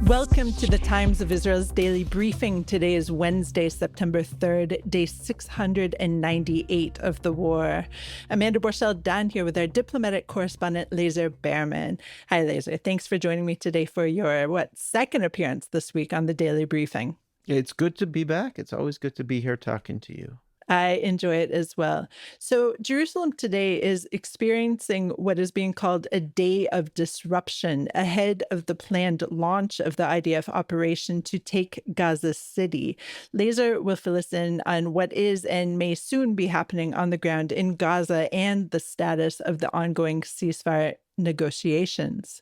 Welcome to the Times of Israel's daily briefing. Today is Wednesday, September 3rd, day 698 of the war. Amanda Borschel-Dan here with our diplomatic correspondent, Lazar Berman. Hi, Lazar. Thanks for joining me today for your, second appearance this week on the daily briefing. It's good to be back. It's always good to be here talking to you. I enjoy it as well. So Jerusalem today is experiencing what is being called a day of disruption ahead of the planned launch of the IDF operation to take Gaza City. Lazar will fill us in on what is and may soon be happening on the ground in Gaza and the status of the ongoing ceasefire negotiations.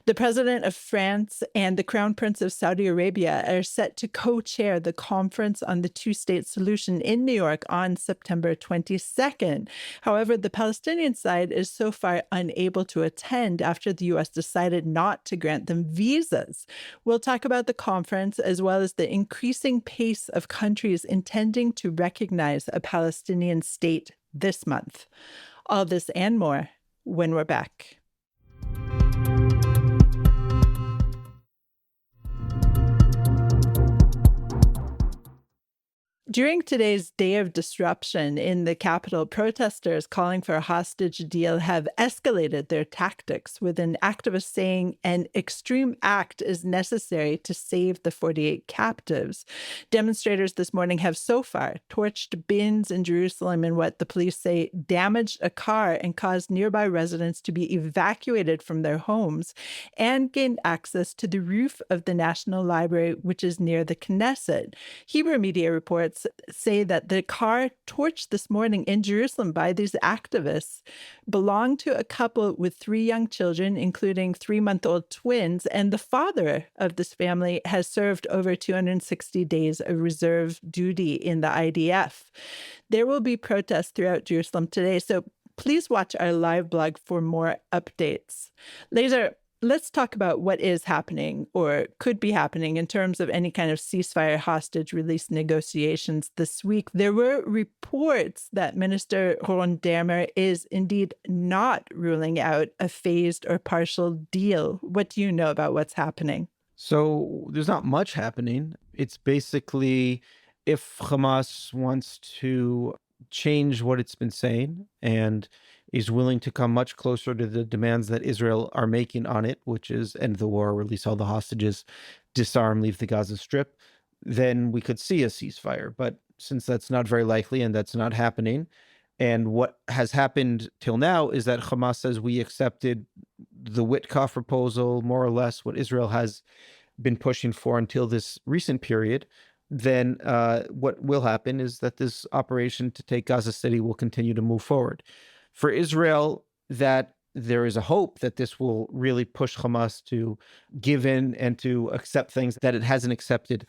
The president of France and the Crown Prince of Saudi Arabia are set to co-chair the conference on the two-state solution in New York on September 22nd. However, the Palestinian side is so far unable to attend after the U.S. decided not to grant them visas. We'll talk about the conference as well as the increasing pace of countries intending to recognize a Palestinian state this month. All this and more when we're back. During today's day of disruption in the capital, protesters calling for a hostage deal have escalated their tactics, with an activist saying an extreme act is necessary to save the 48 captives. Demonstrators this morning have so far torched bins in Jerusalem in what the police say damaged a car and caused nearby residents to be evacuated from their homes, and gained access to the roof of the National Library, which is near the Knesset. Hebrew media reports say that the car torched this morning in Jerusalem by these activists belonged to a couple with 3 young children, including 3-month-old twins, and the father of this family has served over 260 days of reserve duty in the IDF. There will be protests throughout Jerusalem today, so please watch our live blog for more updates. Lazar, let's talk about what is happening or could be happening in terms of any kind of ceasefire hostage release negotiations this week. There were reports that Minister Ron Dermer is indeed not ruling out a phased or partial deal. What do you know about what's happening? So there's not much happening. It's basically if Hamas wants to change what it's been saying and is willing to come much closer to the demands that Israel are making on it, which is end the war, release all the hostages, disarm, leave the Gaza Strip, then we could see a ceasefire. But since that's not very likely and that's not happening, and what has happened till now is that Hamas says we accepted the Witkoff proposal, more or less what Israel has been pushing for until this recent period, then what will happen is that this operation to take Gaza City will continue to move forward. For Israel, that there is a hope that this will really push Hamas to give in and to accept things that it hasn't accepted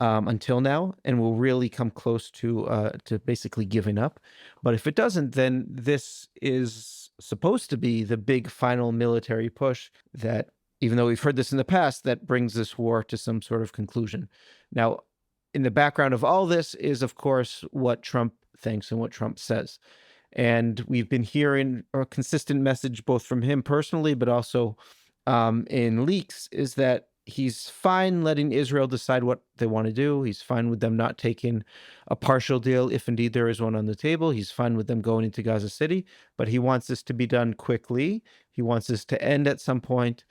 until now, and will really come close to basically giving up. But if it doesn't, then this is supposed to be the big final military push that, even though we've heard this in the past, that brings this war to some sort of conclusion. Now, in the background of all this is, of course, what Trump thinks and what Trump says. And we've been hearing a consistent message both from him personally, but also in leaks, is that he's fine letting Israel decide what they want to do. He's fine with them not taking a partial deal, if indeed there is one on the table. He's fine with them going into Gaza City, but he wants this to be done quickly. He wants this to end at some point.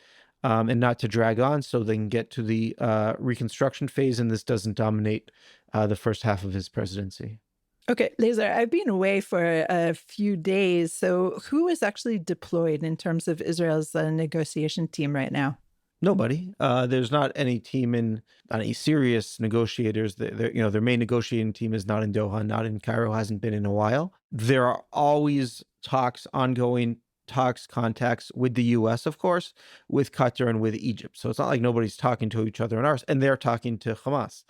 And not to drag on so they can get to the reconstruction phase and this doesn't dominate the first half of his presidency. Okay, Lazar, I've been away for a few days. So who is actually deployed in terms of Israel's negotiation team right now? Nobody. There's not any team any serious negotiators. Their main negotiating team is not in Doha, not in Cairo, hasn't been in a while. There are always ongoing contacts with the U.S., of course, with Qatar and with Egypt. So it's not like nobody's talking to each other in ours, and they're talking to Hamas.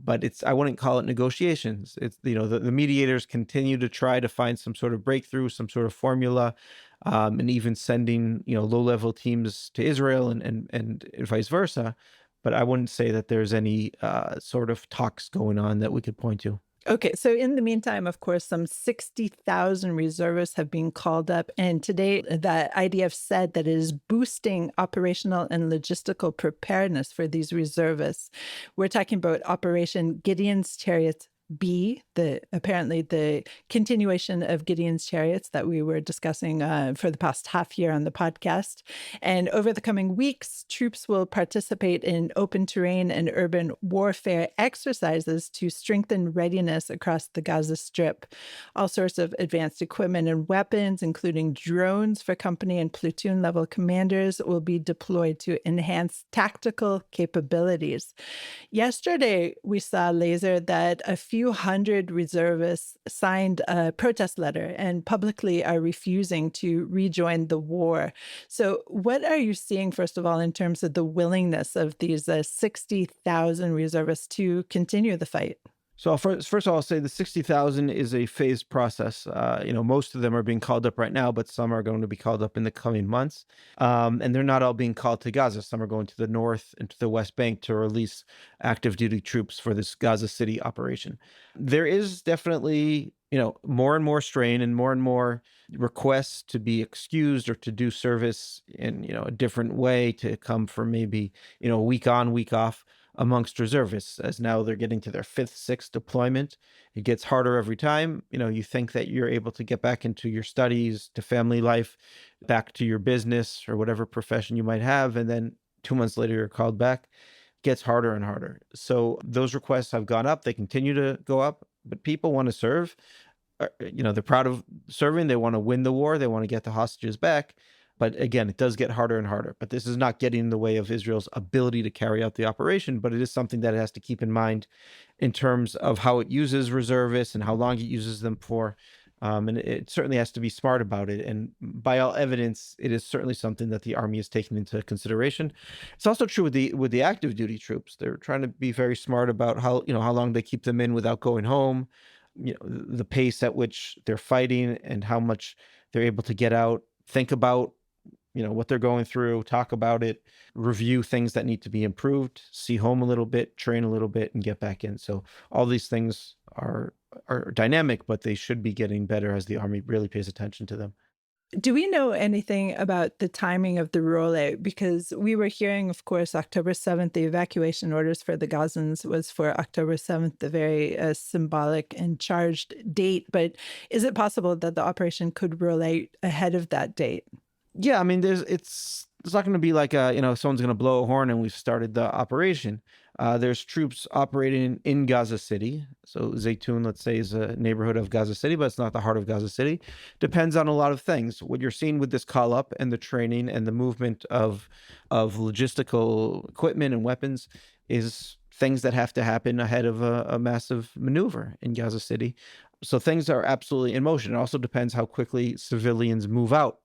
But I wouldn't call it negotiations. It's, the mediators continue to try to find some sort of breakthrough, some sort of formula, and even sending, low-level teams to Israel and vice versa. But I wouldn't say that there's any sort of talks going on that we could point to. Okay, so in the meantime, of course, some 60,000 reservists have been called up. And today, the IDF said that it is boosting operational and logistical preparedness for these reservists. We're talking about Operation Gideon's Chariots B, apparently the continuation of Gideon's Chariots that we were discussing for the past half year on the podcast. And over the coming weeks, troops will participate in open terrain and urban warfare exercises to strengthen readiness across the Gaza Strip. All sorts of advanced equipment and weapons, including drones for company and platoon level commanders, will be deployed to enhance tactical capabilities. Yesterday, we saw, Lazar, that a few hundred reservists signed a protest letter and publicly are refusing to rejoin the war. So, what are you seeing, first of all, in terms of the willingness of these 60,000 reservists to continue the fight? So first of all, I'll say the 60,000 is a phased process. Most of them are being called up right now, but some are going to be called up in the coming months. And they're not all being called to Gaza. Some are going to the north and to the West Bank to release active duty troops for this Gaza City operation. There is definitely, more and more strain and more requests to be excused or to do service in, a different way, to come for maybe, week on, week off amongst reservists, as now they're getting to their fifth, sixth deployment. It gets harder every time. You think that you're able to get back into your studies, to family life, back to your business or whatever profession you might have. And then 2 months later, you're called back. It gets harder and harder. So those requests have gone up. They continue to go up, but people want to serve. They're proud of serving. They want to win the war. They want to get the hostages back. But again, it does get harder and harder. But this is not getting in the way of Israel's ability to carry out the operation, but it is something that it has to keep in mind in terms of how it uses reservists and how long it uses them for. And it certainly has to be smart about it. And by all evidence, it is certainly something that the army is taking into consideration. It's also true with the active duty troops. They're trying to be very smart about how long they keep them in without going home, the pace at which they're fighting and how much they're able to get out, think about what they're going through, talk about it, review things that need to be improved, see home a little bit, train a little bit, and get back in. So all these things are dynamic, but they should be getting better as the army really pays attention to them. Do we know anything about the timing of the rollout? Because we were hearing, of course, October 7th, the evacuation orders for the Gazans was for October 7th, the very symbolic and charged date. But is it possible that the operation could roll out ahead of that date? Yeah, I mean, it's not going to be like someone's going to blow a horn and we've started the operation. There's troops operating in Gaza City. So Zaytun, let's say, is a neighborhood of Gaza City, but it's not the heart of Gaza City. Depends on a lot of things. What you're seeing with this call up and the training and the movement of logistical equipment and weapons is things that have to happen ahead of a massive maneuver in Gaza City. So things are absolutely in motion. It also depends how quickly civilians move out.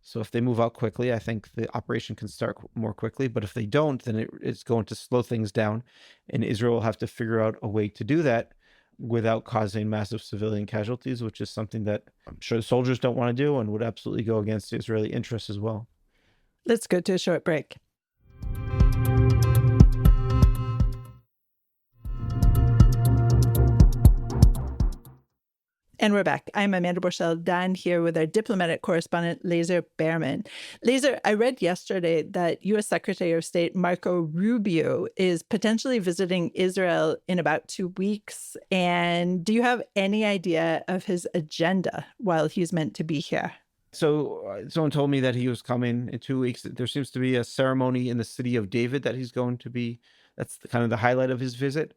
So if they move out quickly, I think the operation can start more quickly. But if they don't, then it's going to slow things down. And Israel will have to figure out a way to do that without causing massive civilian casualties, which is something that I'm sure the soldiers don't want to do and would absolutely go against the Israeli interests as well. Let's go to a short break. And we're back. I'm Amanda Borschel-Dan here with our diplomatic correspondent, Lazar Berman. Lazar, I read yesterday that U.S. Secretary of State Marco Rubio is potentially visiting Israel in about 2 weeks. And do you have any idea of his agenda while he's meant to be here? So someone told me that he was coming in 2 weeks. There seems to be a ceremony in the city of David that he's going to be. That's kind of the highlight of his visit.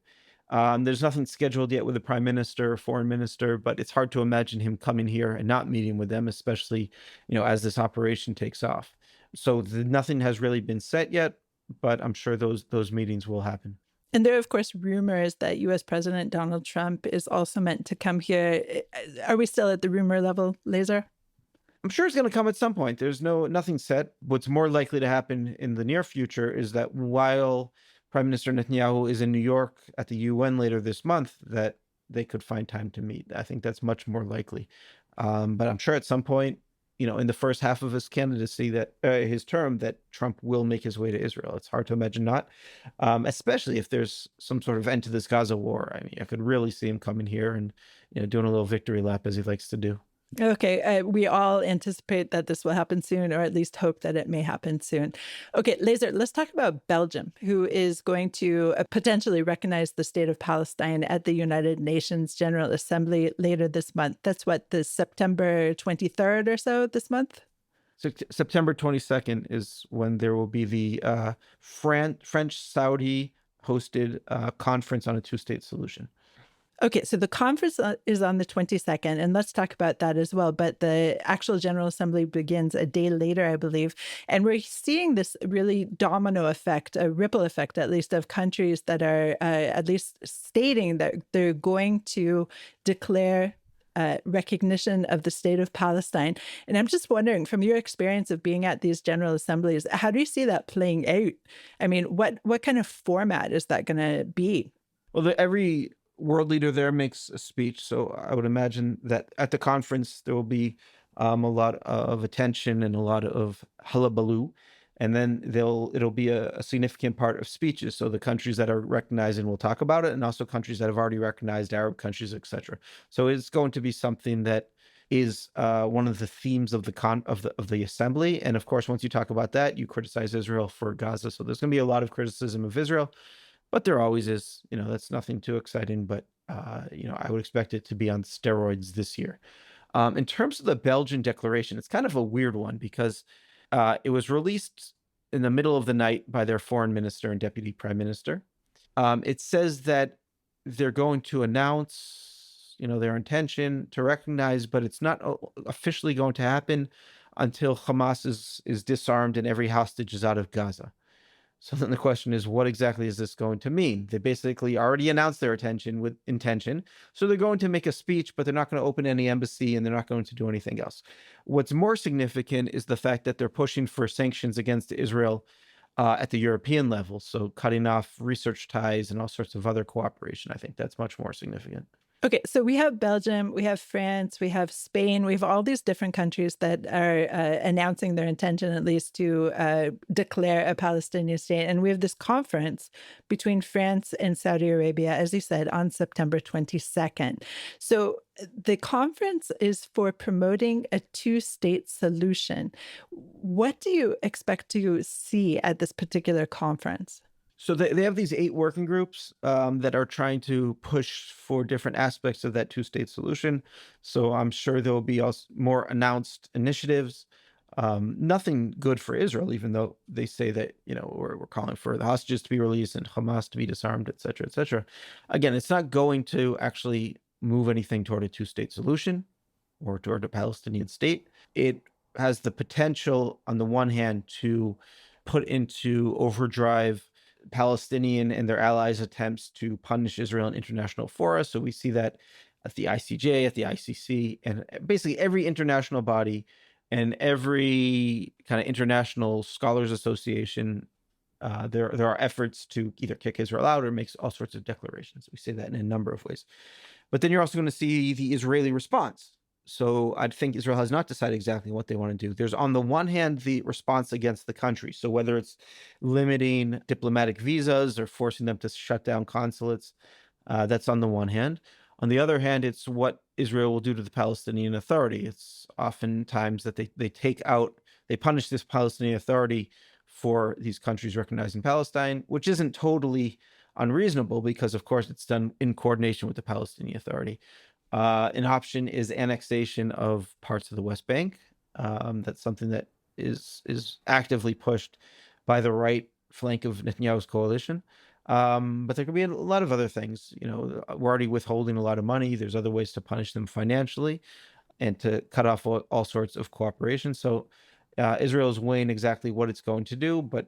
There's nothing scheduled yet with the prime minister or foreign minister, but it's hard to imagine him coming here and not meeting with them, especially, as this operation takes off. So nothing has really been set yet, but I'm sure those meetings will happen. And there are, of course, rumors that U.S. President Donald Trump is also meant to come here. Are we still at the rumor level, Lazar? I'm sure it's going to come at some point. There's nothing set. What's more likely to happen in the near future is that while Prime Minister Netanyahu is in New York at the UN later this month, that they could find time to meet. I think that's much more likely. But I'm sure at some point, in the first half of his candidacy, that his term, that Trump will make his way to Israel. It's hard to imagine not, especially if there's some sort of end to this Gaza war. I mean, I could really see him coming here and doing a little victory lap as he likes to do. Okay, we all anticipate that this will happen soon, or at least hope that it may happen soon. Okay, Lazar, let's talk about Belgium, who is going to potentially recognize the state of Palestine at the United Nations General Assembly later this month. That's what, the September 23rd or so this month? So September 22nd is when there will be the French-Saudi hosted conference on a two-state solution. Okay, so the conference is on the 22nd, and let's talk about that as well. But the actual General Assembly begins a day later, I believe. And we're seeing this really domino effect, a ripple effect, at least, of countries that are at least stating that they're going to declare recognition of the state of Palestine. And I'm just wondering, from your experience of being at these General Assemblies, how do you see that playing out? I mean, what kind of format is that going to be? Well, every world leader there makes a speech. So I would imagine that at the conference, there will be a lot of attention and a lot of hullabaloo. And then it'll be a significant part of speeches. So the countries that are recognizing will talk about it, and also countries that have already recognized, Arab countries, etc. So it's going to be something that is one of the themes of the assembly. And of course, once you talk about that, you criticize Israel for Gaza. So there's going to be a lot of criticism of Israel. But there always is, that's nothing too exciting, but, I would expect it to be on steroids this year. In terms of the Belgian declaration, it's kind of a weird one because it was released in the middle of the night by their foreign minister and deputy prime minister. It says that they're going to announce, their intention to recognize, but it's not officially going to happen until Hamas is disarmed and every hostage is out of Gaza. So then the question is, what exactly is this going to mean? They basically already announced their intention. So they're going to make a speech, but they're not going to open any embassy and they're not going to do anything else. What's more significant is the fact that they're pushing for sanctions against Israel at the European level. So cutting off research ties and all sorts of other cooperation. I think that's much more significant. Okay, so we have Belgium, we have France, we have Spain, we have all these different countries that are announcing their intention, at least, to declare a Palestinian state. And we have this conference between France and Saudi Arabia, as you said, on September 22nd. So the conference is for promoting a two-state solution. What do you expect to see at this particular conference? So they have these 8 working groups that are trying to push for different aspects of that two-state solution. So I'm sure there will be also more announced initiatives. Nothing good for Israel, even though they say that, we're calling for the hostages to be released and Hamas to be disarmed, et cetera, et cetera. Again, it's not going to actually move anything toward a two-state solution or toward a Palestinian state. It has the potential, on the one hand, to put into overdrive Palestinian and their allies' attempts to punish Israel in international fora. So we see that at the ICJ, at the ICC, and basically every international body and every kind of international scholars association. There are efforts to either kick Israel out or make all sorts of declarations. We say that in a number of ways. But then you're also going to see the Israeli response. So I think Israel has not decided exactly what they want to do. There's, on the one hand, the response against the country. So whether it's limiting diplomatic visas or forcing them to shut down consulates, that's on the one hand. On the other hand, it's what Israel will do to the Palestinian Authority. It's oftentimes that they punish this Palestinian Authority for these countries recognizing Palestine, which isn't totally unreasonable because, of course, it's done in coordination with the Palestinian Authority. An option is annexation of parts of the West Bank. That's something that is actively pushed by the right flank of Netanyahu's coalition. But there could be a lot of other things. We're already withholding a lot of money. There's other ways to punish them financially and to cut off all sorts of cooperation. So Israel is weighing exactly what it's going to do. But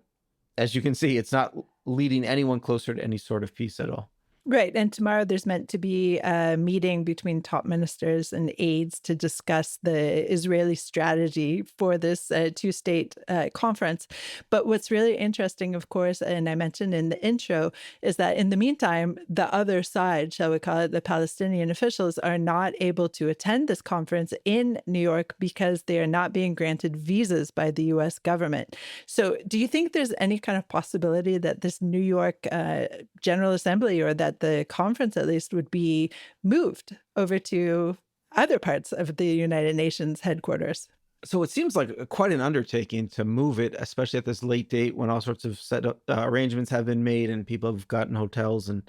as you can see, it's not leading anyone closer to any sort of peace at all. Right. And tomorrow there's meant to be a meeting between top ministers and aides to discuss the Israeli strategy for this two-state conference. But what's really interesting, of course, and I mentioned in the intro, is that in the meantime, the other side, shall we call it, the Palestinian officials, are not able to attend this conference in New York because they are not being granted visas by the U.S. government. So do you think there's any kind of possibility that this New York General Assembly, or that the conference at least, would be moved over to other parts of the United Nations headquarters? So it seems like quite an undertaking to move it, especially at this late date when all sorts of set up arrangements have been made and people have gotten hotels and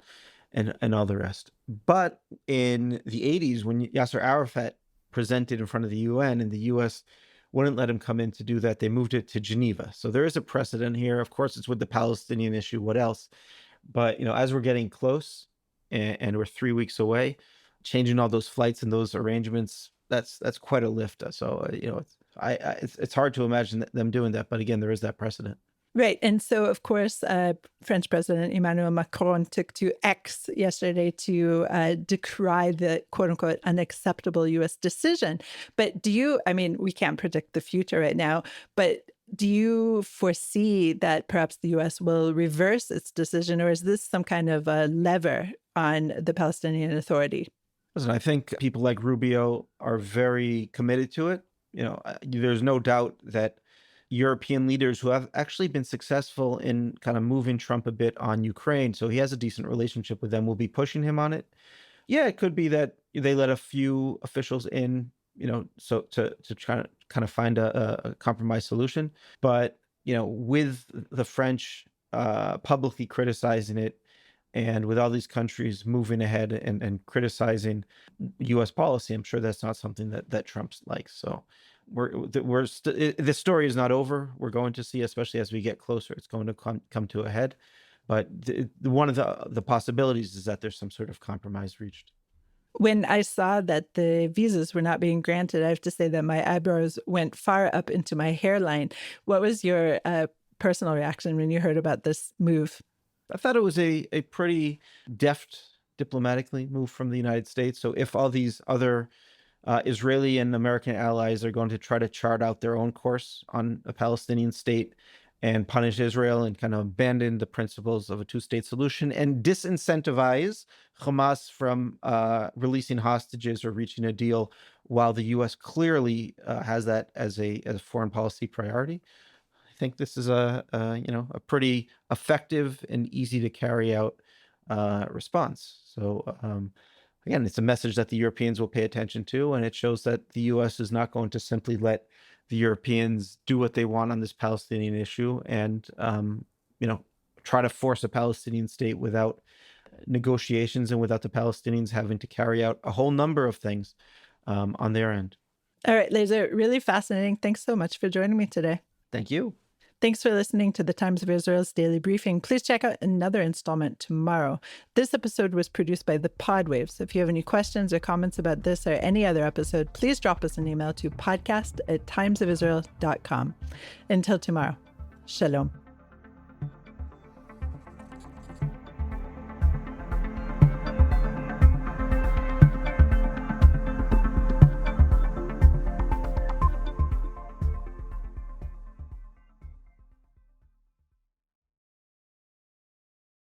all the rest. But in the 80s, when Yasser Arafat presented in front of the UN and the US wouldn't let him come in to do that, they moved it to Geneva. So there is a precedent here. Of course, it's with the Palestinian issue. What else? But as we're getting close and we're 3 weeks away, changing all those flights and those arrangements, that's quite a lift. So it's hard to imagine them doing that. But again, there is that precedent. Right. And so, of course, French President Emmanuel Macron took to X yesterday to decry the quote unquote unacceptable U.S. decision. But we can't predict the future right now, but do you foresee that perhaps the U.S. will reverse its decision, or is this some kind of a lever on the Palestinian Authority? Listen, I think people like Rubio are very committed to it. There's no doubt that European leaders who have actually been successful in kind of moving Trump a bit on Ukraine, so he has a decent relationship with them, will be pushing him on it. Yeah, it could be that they let a few officials in, so to try to kind of find a compromise solution. But, with the French publicly criticizing it, and with all these countries moving ahead and criticizing U.S. policy, I'm sure that's not something that Trump likes. So the story is not over. We're going to see, especially as we get closer, it's going to come to a head. But one of the possibilities is that there's some sort of compromise reached. When I saw that the visas were not being granted, I have to say that my eyebrows went far up into my hairline. What was your personal reaction when you heard about this move? I thought it was a pretty deft diplomatically move from the United States. So if all these other Israeli and American allies are going to try to chart out their own course on a Palestinian state and punish Israel and kind of abandon the principles of a two-state solution and disincentivize Hamas from releasing hostages or reaching a deal, while the U.S. clearly has that as a foreign policy priority, I think this is a pretty effective and easy to carry out response. So again, it's a message that the Europeans will pay attention to, and it shows that the U.S. is not going to simply let the Europeans do what they want on this Palestinian issue and try to force a Palestinian state without negotiations and without the Palestinians having to carry out a whole number of things on their end. All right, Lazar, really fascinating. Thanks so much for joining me today. Thank you. Thanks for listening to the Times of Israel's Daily Briefing. Please check out another installment tomorrow. This episode was produced by the Podwaves. If you have any questions or comments about this or any other episode, please drop us an email to podcast@timesofisrael.com. Until tomorrow, shalom.